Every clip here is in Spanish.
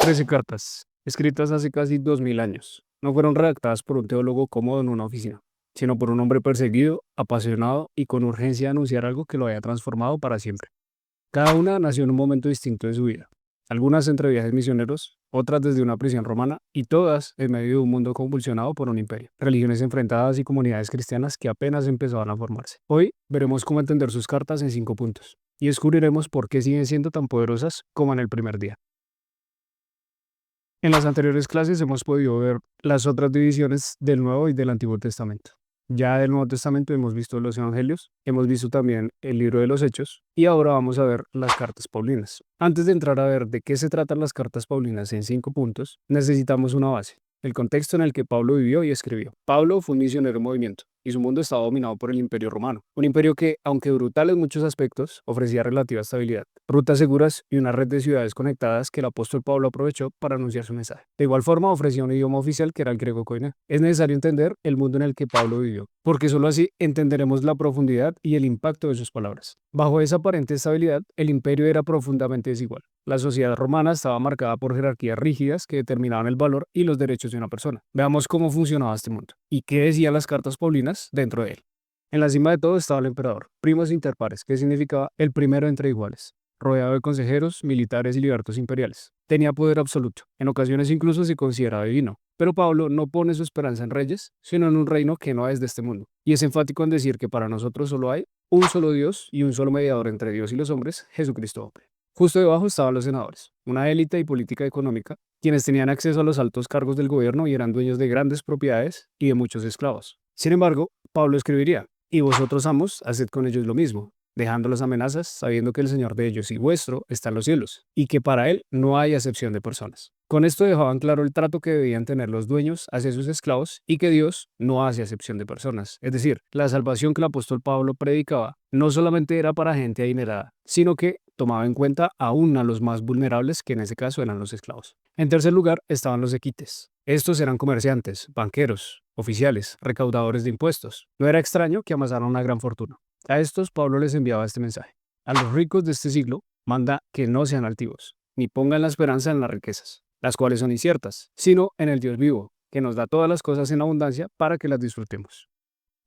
13 cartas, escritas hace casi 2000 años. No fueron redactadas por un teólogo cómodo en una oficina, sino por un hombre perseguido, apasionado y con urgencia de anunciar algo que lo había transformado para siempre. Cada una nació en un momento distinto de su vida, algunas entre viajes misioneros, otras desde una prisión romana y todas en medio de un mundo convulsionado por un imperio, religiones enfrentadas y comunidades cristianas que apenas empezaban a formarse. Hoy veremos cómo entender sus cartas en 5 puntos y descubriremos por qué siguen siendo tan poderosas como en el primer día. En las anteriores clases hemos podido ver las otras divisiones del Nuevo y del Antiguo Testamento. Ya del Nuevo Testamento hemos visto los Evangelios, hemos visto también el libro de los Hechos y ahora vamos a ver las cartas paulinas. Antes de entrar a ver de qué se tratan las cartas paulinas en 5 puntos, necesitamos una base, el contexto en el que Pablo vivió y escribió. Pablo fue un misionero en movimiento y su mundo estaba dominado por el Imperio Romano, un imperio que, aunque brutal en muchos aspectos, ofrecía relativa estabilidad, rutas seguras y una red de ciudades conectadas que el apóstol Pablo aprovechó para anunciar su mensaje. De igual forma, ofrecía un idioma oficial que era el griego koiné. Es necesario entender el mundo en el que Pablo vivió, porque solo así entenderemos la profundidad y el impacto de sus palabras. Bajo esa aparente estabilidad, el imperio era profundamente desigual. La sociedad romana estaba marcada por jerarquías rígidas que determinaban el valor y los derechos de una persona. Veamos cómo funcionaba este mundo y qué decían las cartas paulinas dentro de él. En la cima de todo estaba el emperador, primos inter pares, que significaba el primero entre iguales, rodeado de consejeros, militares y libertos imperiales. Tenía poder absoluto, en ocasiones incluso se consideraba divino. Pero Pablo no pone su esperanza en reyes, sino en un reino que no es de este mundo. Y es enfático en decir que para nosotros solo hay un solo Dios y un solo mediador entre Dios y los hombres, Jesucristo hombre. Justo debajo estaban los senadores, una élite y política económica, quienes tenían acceso a los altos cargos del gobierno y eran dueños de grandes propiedades y de muchos esclavos. Sin embargo, Pablo escribiría: y vosotros, amos, haced con ellos lo mismo, dejando las amenazas, sabiendo que el Señor de ellos y vuestro está en los cielos, y que para Él no hay acepción de personas. Con esto dejaban claro el trato que debían tener los dueños hacia sus esclavos y que Dios no hace acepción de personas. Es decir, la salvación que el apóstol Pablo predicaba no solamente era para gente adinerada, sino que tomaba en cuenta aún a los más vulnerables, que en ese caso eran los esclavos. En tercer lugar estaban los equites. Estos eran comerciantes, banqueros, oficiales, recaudadores de impuestos. No era extraño que amasaran una gran fortuna. A estos Pablo les enviaba este mensaje: a los ricos de este siglo manda que no sean altivos, ni pongan la esperanza en las riquezas, las cuales son inciertas, sino en el Dios vivo, que nos da todas las cosas en abundancia para que las disfrutemos.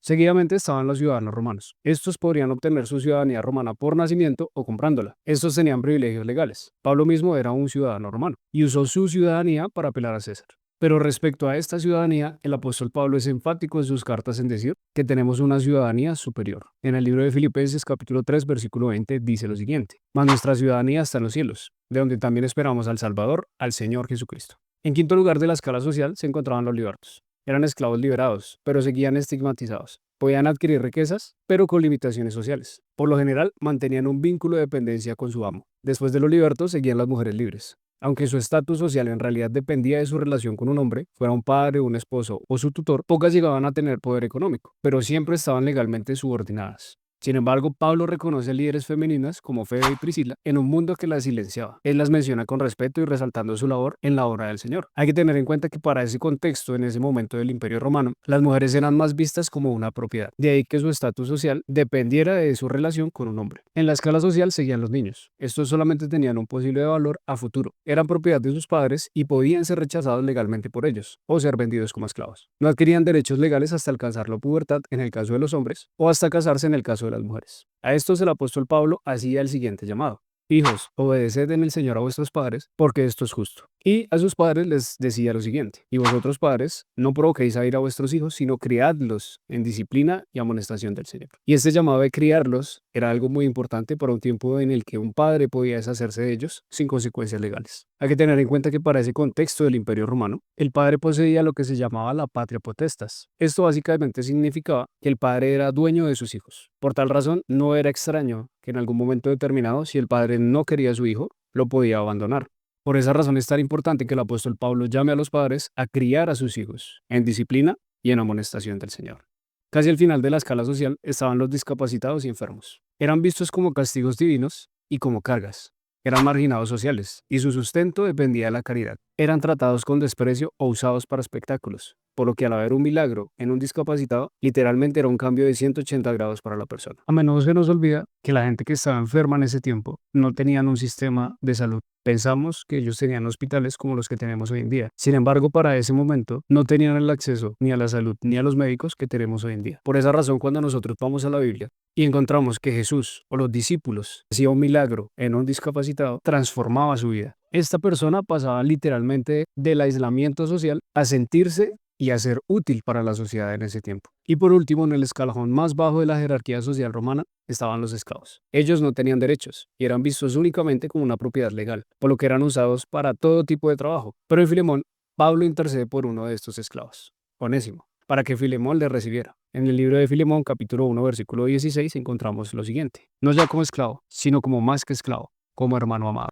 Seguidamente estaban los ciudadanos romanos. Estos podrían obtener su ciudadanía romana por nacimiento o comprándola. Estos tenían privilegios legales. Pablo mismo era un ciudadano romano y usó su ciudadanía para apelar a César. Pero respecto a esta ciudadanía, el apóstol Pablo es enfático en sus cartas en decir que tenemos una ciudadanía superior. En el libro de Filipenses capítulo 3 versículo 20 dice lo siguiente: mas nuestra ciudadanía está en los cielos, de donde también esperamos al Salvador, al Señor Jesucristo. En quinto lugar de la escala social se encontraban los libertos. Eran esclavos liberados, pero seguían estigmatizados. Podían adquirir riquezas, pero con limitaciones sociales. Por lo general, mantenían un vínculo de dependencia con su amo. Después de los libertos seguían las mujeres libres. Aunque su estatus social en realidad dependía de su relación con un hombre, fuera un padre, un esposo o su tutor, pocas llegaban a tener poder económico, pero siempre estaban legalmente subordinadas. Sin embargo, Pablo reconoce líderes femeninas como Febe y Priscila en un mundo que las silenciaba. Él las menciona con respeto y resaltando su labor en la obra del Señor. Hay que tener en cuenta que para ese contexto, en ese momento del Imperio Romano, las mujeres eran más vistas como una propiedad. De ahí que su estatus social dependiera de su relación con un hombre. En la escala social seguían los niños. Estos solamente tenían un posible valor a futuro. Eran propiedad de sus padres y podían ser rechazados legalmente por ellos o ser vendidos como esclavos. No adquirían derechos legales hasta alcanzar la pubertad en el caso de los hombres o hasta casarse en el caso de las mujeres. A estos el apóstol Pablo hacía el siguiente llamado: hijos, obedeced en el Señor a vuestros padres, porque esto es justo. Y a sus padres les decía lo siguiente: y vosotros padres, no provoquéis a ir a vuestros hijos, sino criadlos en disciplina y amonestación del Señor. Y este llamado de criarlos era algo muy importante para un tiempo en el que un padre podía deshacerse de ellos sin consecuencias legales. Hay que tener en cuenta que para ese contexto del Imperio Romano, el padre poseía lo que se llamaba la patria potestas. Esto básicamente significaba que el padre era dueño de sus hijos. Por tal razón, no era extraño que en algún momento determinado, si el padre no quería a su hijo, lo podía abandonar. Por esa razón es tan importante que el apóstol Pablo llame a los padres a criar a sus hijos en disciplina y en amonestación del Señor. Casi al final de la escala social estaban los discapacitados y enfermos. Eran vistos como castigos divinos y como cargas. Eran marginados sociales y su sustento dependía de la caridad. eran tratados con desprecio o usados para espectáculos, por lo que al haber un milagro en un discapacitado, literalmente era un cambio de 180 grados para la persona. A menudo se nos olvida que la gente que estaba enferma en ese tiempo no tenían un sistema de salud. Pensamos que ellos tenían hospitales como los que tenemos hoy en día. Sin embargo, para ese momento no tenían el acceso ni a la salud ni a los médicos que tenemos hoy en día. Por esa razón, cuando nosotros vamos a la Biblia y encontramos que Jesús o los discípulos hacía un milagro en un discapacitado, transformaba su vida. Esta persona pasaba literalmente del aislamiento social a sentirse y a ser útil para la sociedad en ese tiempo. Y por último, en el escalafón más bajo de la jerarquía social romana estaban los esclavos. Ellos no tenían derechos y eran vistos únicamente como una propiedad legal, por lo que eran usados para todo tipo de trabajo. Pero en Filemón, Pablo intercede por uno de estos esclavos, Onésimo, para que Filemón le recibiera. En el libro de Filemón, capítulo 1, versículo 16, encontramos lo siguiente: no ya como esclavo, sino como más que esclavo, como hermano amado.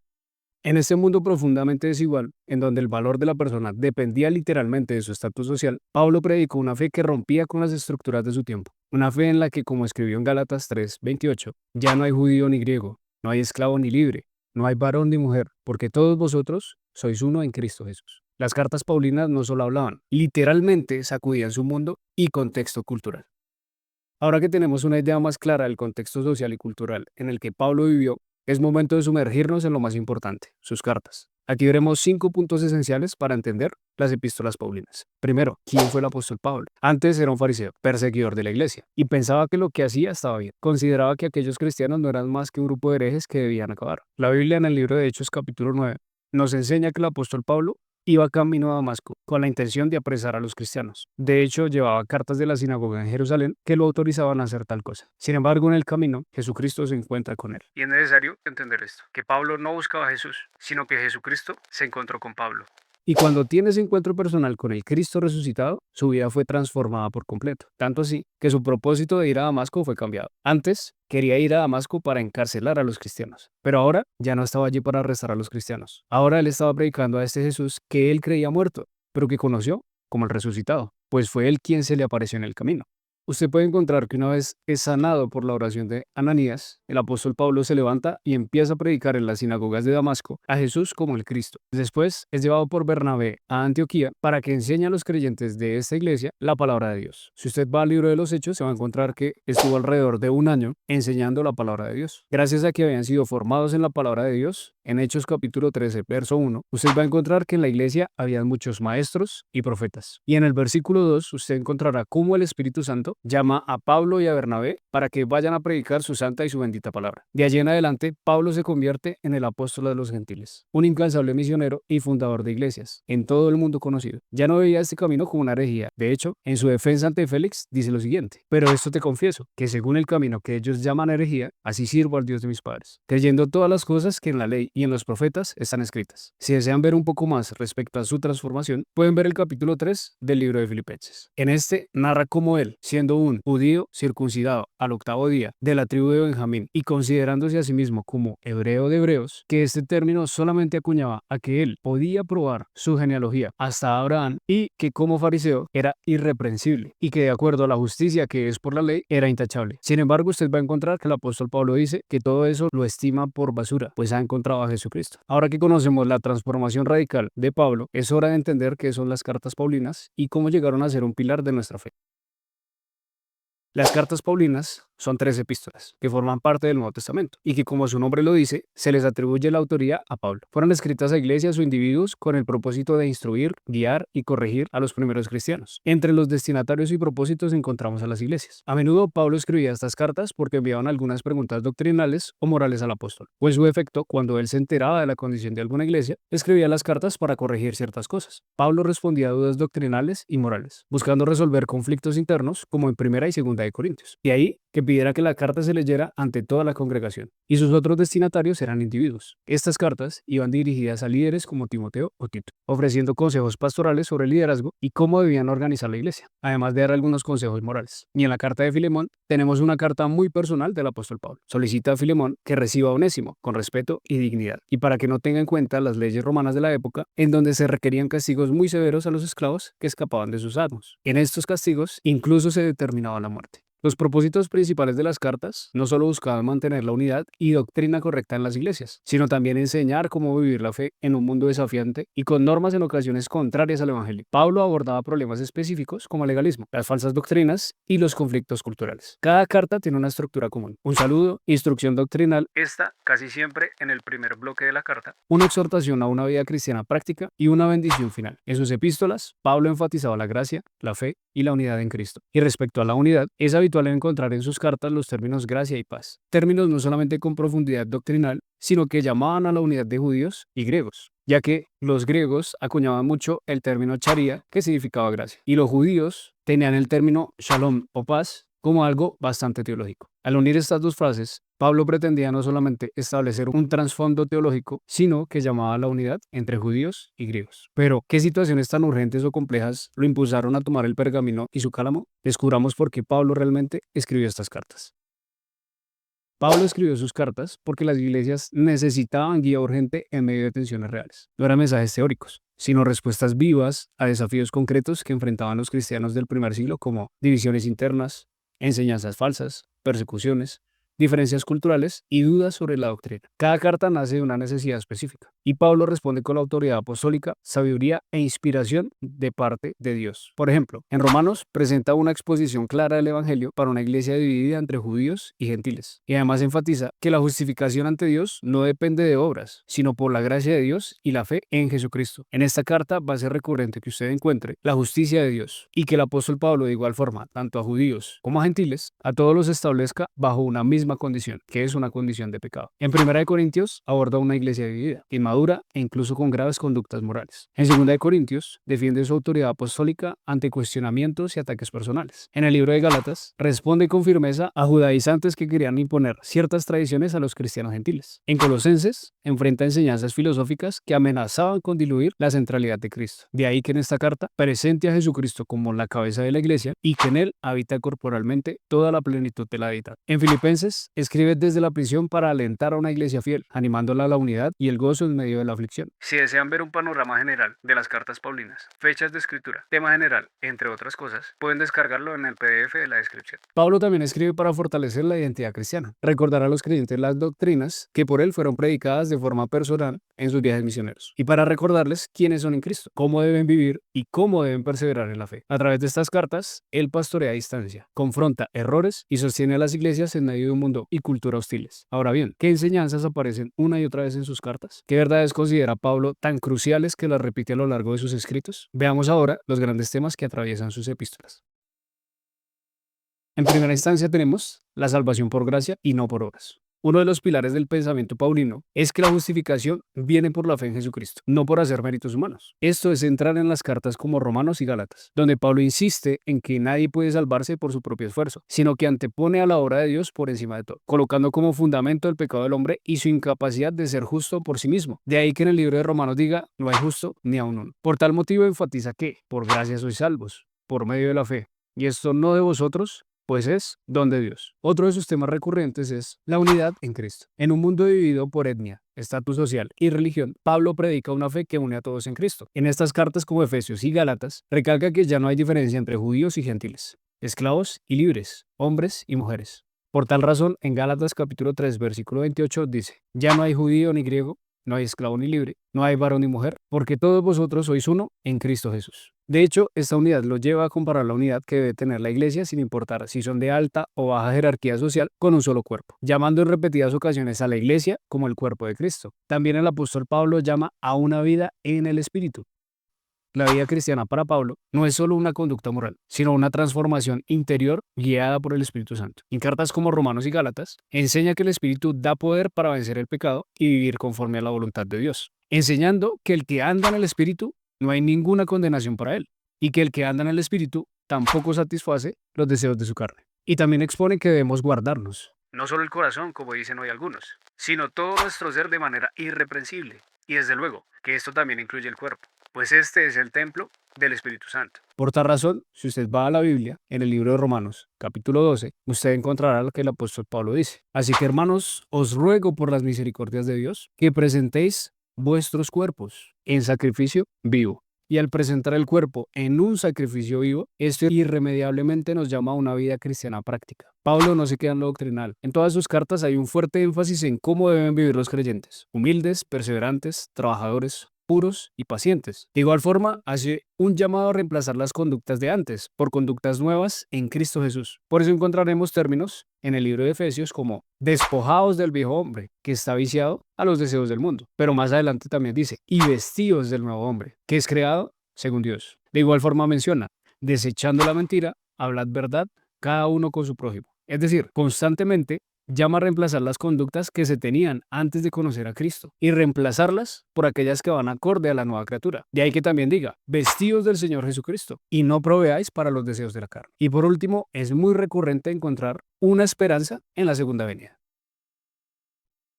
En este mundo profundamente desigual, en donde el valor de la persona dependía literalmente de su estatus social, Pablo predicó una fe que rompía con las estructuras de su tiempo. Una fe en la que, como escribió en Gálatas 3:28, ya no hay judío ni griego, no hay esclavo ni libre, no hay varón ni mujer, porque todos vosotros sois uno en Cristo Jesús. Las cartas paulinas no solo hablaban, literalmente sacudían su mundo y contexto cultural. Ahora que tenemos una idea más clara del contexto social y cultural en el que Pablo vivió, es momento de sumergirnos en lo más importante, sus cartas. Aquí veremos 5 puntos esenciales para entender las epístolas paulinas. Primero, ¿quién fue el apóstol Pablo? Antes era un fariseo, perseguidor de la iglesia, y pensaba que lo que hacía estaba bien. Consideraba que aquellos cristianos no eran más que un grupo de herejes que debían acabar. La Biblia en el libro de Hechos capítulo 9 nos enseña que el apóstol Pablo iba camino a Damasco con la intención de apresar a los cristianos. De hecho, llevaba cartas de la sinagoga en Jerusalén que lo autorizaban a hacer tal cosa. Sin embargo, en el camino, Jesucristo se encuentra con él. Y es necesario entender esto, que Pablo no buscaba a Jesús, sino que Jesucristo se encontró con Pablo. Y cuando tiene ese encuentro personal con el Cristo resucitado, su vida fue transformada por completo. Tanto así que su propósito de ir a Damasco fue cambiado. Antes quería ir a Damasco para encarcelar a los cristianos, pero ahora ya no estaba allí para arrestar a los cristianos. Ahora él estaba predicando a este Jesús que él creía muerto, pero que conoció como el resucitado, pues fue él quien se le apareció en el camino. Usted puede encontrar que una vez es sanado por la oración de Ananías, el apóstol Pablo se levanta y empieza a predicar en las sinagogas de Damasco a Jesús como el Cristo. Después es llevado por Bernabé a Antioquía para que enseñe a los creyentes de esta iglesia la palabra de Dios. Si usted va al libro de los Hechos, se va a encontrar que estuvo alrededor de un año enseñando la palabra de Dios. Gracias a que habían sido formados en la palabra de Dios, en Hechos capítulo 13, verso 1, usted va a encontrar que en la iglesia había muchos maestros y profetas. Y en el versículo 2, usted encontrará cómo el Espíritu Santo llama a Pablo y a Bernabé para que vayan a predicar su santa y su bendita palabra. De allí en adelante, Pablo se convierte en el apóstol de los gentiles, un incansable misionero y fundador de iglesias, en todo el mundo conocido. Ya no veía este camino como una herejía. De hecho, en su defensa ante Félix, dice lo siguiente: pero esto te confieso, que según el camino que ellos llaman herejía, así sirvo al Dios de mis padres, creyendo todas las cosas que en la ley y en los profetas están escritas. Si desean ver un poco más respecto a su transformación, pueden ver el capítulo 3 del libro de Filipenses. En este narra cómo él, siendo un judío circuncidado al octavo día de la tribu de Benjamín y considerándose a sí mismo como hebreo de hebreos, que este término solamente acuñaba a que él podía probar su genealogía hasta Abraham y que como fariseo era irreprensible y que de acuerdo a la justicia que es por la ley era intachable. Sin embargo, usted va a encontrar que el apóstol Pablo dice que todo eso lo estima por basura, pues ha encontrado a Jesucristo. Ahora que conocemos la transformación radical de Pablo, es hora de entender qué son las cartas paulinas y cómo llegaron a ser un pilar de nuestra fe. Las cartas paulinas son 3 epístolas que forman parte del Nuevo Testamento y que, como su nombre lo dice, se les atribuye la autoría a Pablo. Fueron escritas a iglesias o individuos con el propósito de instruir, guiar y corregir a los primeros cristianos. Entre los destinatarios y propósitos encontramos a las iglesias. A menudo Pablo escribía estas cartas porque enviaban algunas preguntas doctrinales o morales al apóstol, o en su efecto, cuando él se enteraba de la condición de alguna iglesia, escribía las cartas para corregir ciertas cosas. Pablo respondía a dudas doctrinales y morales, buscando resolver conflictos internos como en Primera y Segunda de Corintios. Y ahí que pidiera que la carta se leyera ante toda la congregación, y sus otros destinatarios eran individuos. Estas cartas iban dirigidas a líderes como Timoteo o Tito, ofreciendo consejos pastorales sobre el liderazgo y cómo debían organizar la iglesia, además de dar algunos consejos morales. Y en la carta de Filemón tenemos una carta muy personal del apóstol Pablo. Solicita a Filemón que reciba a Onésimo con respeto y dignidad, y para que no tenga en cuenta las leyes romanas de la época, en donde se requerían castigos muy severos a los esclavos que escapaban de sus amos. En estos castigos incluso se determinaba la muerte. Los propósitos principales de las cartas no solo buscaban mantener la unidad y doctrina correcta en las iglesias, sino también enseñar cómo vivir la fe en un mundo desafiante y con normas en ocasiones contrarias al evangelio. Pablo abordaba problemas específicos como el legalismo, las falsas doctrinas y los conflictos culturales. Cada carta tiene una estructura común: un saludo, instrucción doctrinal, esta casi siempre en el primer bloque de la carta, una exhortación a una vida cristiana práctica y una bendición final. En sus epístolas, Pablo enfatizaba la gracia, la fe y la unidad en Cristo. Y respecto a la unidad, es habitual encontrar en sus cartas los términos gracia y paz, términos no solamente con profundidad doctrinal, sino que llamaban a la unidad de judíos y griegos, ya que los griegos acuñaban mucho el término charia, que significaba gracia, y los judíos tenían el término shalom o paz como algo bastante teológico. Al unir estas dos frases, Pablo pretendía no solamente establecer un trasfondo teológico, sino que llamaba a la unidad entre judíos y griegos. Pero, ¿qué situaciones tan urgentes o complejas lo impulsaron a tomar el pergamino y su cálamo? Descubramos por qué Pablo realmente escribió estas cartas. Pablo escribió sus cartas porque las iglesias necesitaban guía urgente en medio de tensiones reales. No eran mensajes teóricos, sino respuestas vivas a desafíos concretos que enfrentaban los cristianos del primer siglo, como divisiones internas, enseñanzas falsas, persecuciones, diferencias culturales y dudas sobre la doctrina. Cada carta nace de una necesidad específica, y Pablo responde con la autoridad apostólica, sabiduría e inspiración de parte de Dios. Por ejemplo, en Romanos presenta una exposición clara del Evangelio para una iglesia dividida entre judíos y gentiles, y además enfatiza que la justificación ante Dios no depende de obras, sino por la gracia de Dios y la fe en Jesucristo. En esta carta va a ser recurrente que usted encuentre la justicia de Dios, y que el apóstol Pablo de igual forma, tanto a judíos como a gentiles, a todos los establezca bajo una misma condición, que es una condición de pecado. En 1 Corintios aborda una iglesia dividida, inmadura e incluso con graves conductas morales. En 2 Corintios defiende su autoridad apostólica ante cuestionamientos y ataques personales. En el libro de Gálatas responde con firmeza a judaizantes que querían imponer ciertas tradiciones a los cristianos gentiles. En Colosenses enfrenta enseñanzas filosóficas que amenazaban con diluir la centralidad de Cristo. De ahí que en esta carta presente a Jesucristo como la cabeza de la iglesia y que en él habita corporalmente toda la plenitud de la deidad. En Filipenses escribe desde la prisión para alentar a una iglesia fiel, animándola a la unidad y el gozo en medio de la aflicción. Si desean ver un panorama general de las cartas paulinas, fechas de escritura, tema general, entre otras cosas, pueden descargarlo en el PDF de la descripción. Pablo también escribe para fortalecer la identidad cristiana, recordar a los creyentes las doctrinas que por él fueron predicadas de forma personal en sus viajes misioneros, y para recordarles quiénes son en Cristo, cómo deben vivir y cómo deben perseverar en la fe. A través de estas cartas, él pastorea a distancia, confronta errores y sostiene a las iglesias en medio de un mundo y cultura hostiles. Ahora bien, ¿qué enseñanzas aparecen una y otra vez en sus cartas? ¿Qué verdades considera Pablo tan cruciales que las repite a lo largo de sus escritos? Veamos ahora los grandes temas que atraviesan sus epístolas. En primera instancia tenemos la salvación por gracia y no por obras. Uno de los pilares del pensamiento paulino es que la justificación viene por la fe en Jesucristo, no por hacer méritos humanos. Esto es central en las cartas como Romanos y Gálatas, donde Pablo insiste en que nadie puede salvarse por su propio esfuerzo, sino que antepone a la obra de Dios por encima de todo, colocando como fundamento el pecado del hombre y su incapacidad de ser justo por sí mismo. De ahí que en el libro de Romanos diga, no hay justo ni aun uno. Por tal motivo enfatiza que, por gracia sois salvos, por medio de la fe, y esto no de vosotros, pues es don de Dios. Otro de sus temas recurrentes es la unidad en Cristo. En un mundo dividido por etnia, estatus social y religión, Pablo predica una fe que une a todos en Cristo. En estas cartas como Efesios y Gálatas, recalca que ya no hay diferencia entre judíos y gentiles, esclavos y libres, hombres y mujeres. Por tal razón, en Gálatas capítulo 3, versículo 28 dice, ya no hay judío ni griego, no hay esclavo ni libre, no hay varón ni mujer, porque todos vosotros sois uno en Cristo Jesús. De hecho, esta unidad lo lleva a comparar la unidad que debe tener la iglesia sin importar si son de alta o baja jerarquía social con un solo cuerpo, llamando en repetidas ocasiones a la iglesia como el cuerpo de Cristo. También el apóstol Pablo llama a una vida en el Espíritu. La vida cristiana para Pablo no es solo una conducta moral, sino una transformación interior guiada por el Espíritu Santo. En cartas como Romanos y Gálatas, enseña que el Espíritu da poder para vencer el pecado y vivir conforme a la voluntad de Dios, enseñando que el que anda en el Espíritu no hay ninguna condenación para él, y que el que anda en el Espíritu tampoco satisface los deseos de su carne. Y también expone que debemos guardarnos, no solo el corazón, como dicen hoy algunos, sino todo nuestro ser de manera irreprensible. Y desde luego, que esto también incluye el cuerpo, pues este es el templo del Espíritu Santo. Por tal razón, si usted va a la Biblia, en el libro de Romanos, capítulo 12, usted encontrará lo que el apóstol Pablo dice. Así que, hermanos, os ruego por las misericordias de Dios, que presentéis vuestros cuerpos en sacrificio vivo, Y al presentar el cuerpo en un sacrificio vivo, esto irremediablemente nos llama a una vida cristiana práctica. Pablo no se queda en lo doctrinal. En todas sus cartas hay un fuerte énfasis en cómo deben vivir los creyentes: humildes, perseverantes, trabajadores, puros y pacientes. De igual forma, hace un llamado a reemplazar las conductas de antes por conductas nuevas en Cristo Jesús. Por eso encontraremos términos en el libro de Efesios como despojados del viejo hombre, que está viciado a los deseos del mundo. Pero más adelante también dice, y vestidos del nuevo hombre, que es creado según Dios. De igual forma menciona, desechando la mentira, hablad verdad, cada uno con su prójimo. Es decir, constantemente llama a reemplazar las conductas que se tenían antes de conocer a Cristo y reemplazarlas por aquellas que van acorde a la nueva criatura. De ahí que también diga, vestidos del Señor Jesucristo y no proveáis para los deseos de la carne. Y por último, es muy recurrente encontrar una esperanza en la segunda venida.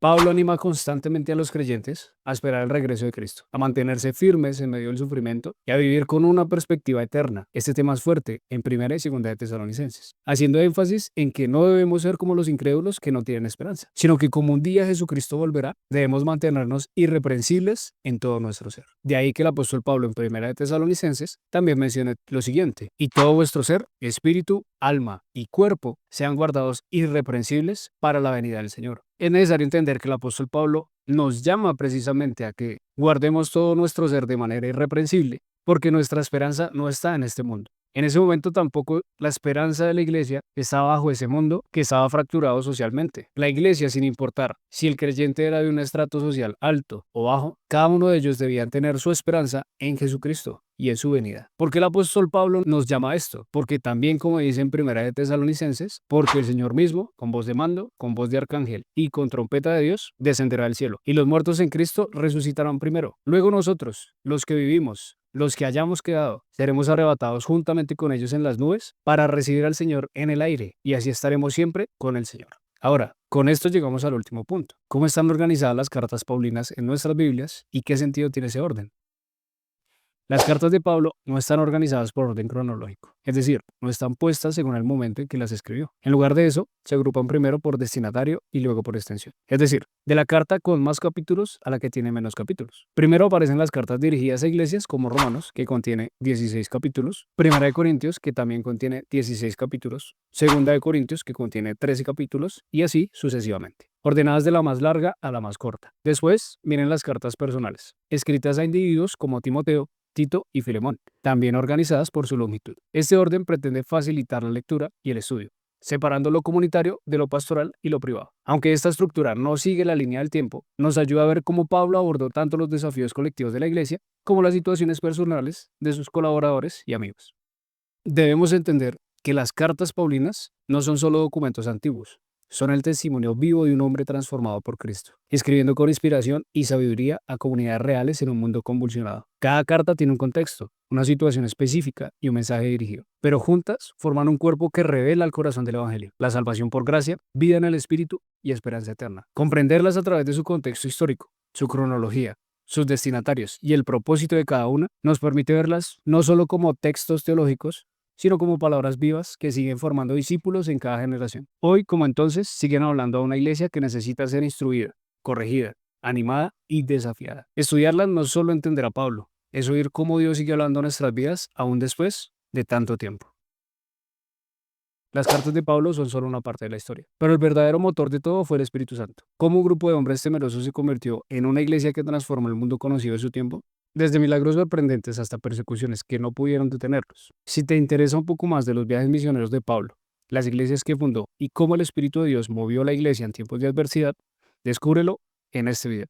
Pablo anima constantemente a los creyentes a esperar el regreso de Cristo, a mantenerse firmes en medio del sufrimiento y a vivir con una perspectiva eterna. Este tema es fuerte en 1 y 2 de Tesalonicenses, haciendo énfasis en que no debemos ser como los incrédulos que no tienen esperanza, sino que como un día Jesucristo volverá, debemos mantenernos irreprensibles en todo nuestro ser. De ahí que el apóstol Pablo en 1 de Tesalonicenses también menciona lo siguiente: y todo vuestro ser, espíritu, alma y cuerpo sean guardados irreprensibles para la venida del Señor. Es necesario entender que el apóstol Pablo nos llama precisamente a que guardemos todo nuestro ser de manera irreprensible, porque nuestra esperanza no está en este mundo. En ese momento tampoco la esperanza de la iglesia estaba bajo ese mundo que estaba fracturado socialmente. La iglesia, sin importar si el creyente era de un estrato social alto o bajo, cada uno de ellos debían tener su esperanza en Jesucristo y en su venida. ¿Por qué el apóstol Pablo nos llama a esto? Porque también, como dice en 1 de Tesalonicenses, porque el Señor mismo, con voz de mando, con voz de arcángel y con trompeta de Dios, descenderá del cielo. Y los muertos en Cristo resucitarán primero. Luego nosotros, los que vivimos, los que hayamos quedado, seremos arrebatados juntamente con ellos en las nubes para recibir al Señor en el aire, y así estaremos siempre con el Señor. Ahora, con esto llegamos al último punto. ¿Cómo están organizadas las cartas paulinas en nuestras Biblias y qué sentido tiene ese orden? Las cartas de Pablo no están organizadas por orden cronológico, es decir, no están puestas según el momento en que las escribió. En lugar de eso, se agrupan primero por destinatario y luego por extensión. Es decir, de la carta con más capítulos a la que tiene menos capítulos. Primero aparecen las cartas dirigidas a iglesias como Romanos, que contiene 16 capítulos, Primera de Corintios, que también contiene 16 capítulos, Segunda de Corintios, que contiene 13 capítulos, y así sucesivamente, ordenadas de la más larga a la más corta. Después vienen las cartas personales, escritas a individuos como Timoteo, Tito y Filemón, también organizadas por su longitud. Este orden pretende facilitar la lectura y el estudio, separando lo comunitario de lo pastoral y lo privado. Aunque esta estructura no sigue la línea del tiempo, nos ayuda a ver cómo Pablo abordó tanto los desafíos colectivos de la iglesia como las situaciones personales de sus colaboradores y amigos. Debemos entender que las cartas paulinas no son solo documentos antiguos, son el testimonio vivo de un hombre transformado por Cristo, escribiendo con inspiración y sabiduría a comunidades reales en un mundo convulsionado. Cada carta tiene un contexto, una situación específica y un mensaje dirigido, pero juntas forman un cuerpo que revela el corazón del Evangelio: la salvación por gracia, vida en el Espíritu y esperanza eterna. Comprenderlas a través de su contexto histórico, su cronología, sus destinatarios y el propósito de cada una nos permite verlas no solo como textos teológicos, sino como palabras vivas que siguen formando discípulos en cada generación. Hoy, como entonces, siguen hablando a una iglesia que necesita ser instruida, corregida, animada y desafiada. Estudiarlas no es solo entender a Pablo, es oír cómo Dios sigue hablando a nuestras vidas aún después de tanto tiempo. Las cartas de Pablo son solo una parte de la historia, pero el verdadero motor de todo fue el Espíritu Santo. ¿Cómo un grupo de hombres temerosos se convirtió en una iglesia que transformó el mundo conocido de su tiempo? Desde milagros sorprendentes hasta persecuciones que no pudieron detenerlos. Si te interesa un poco más de los viajes misioneros de Pablo, las iglesias que fundó y cómo el Espíritu de Dios movió la iglesia en tiempos de adversidad, descúbrelo en este video.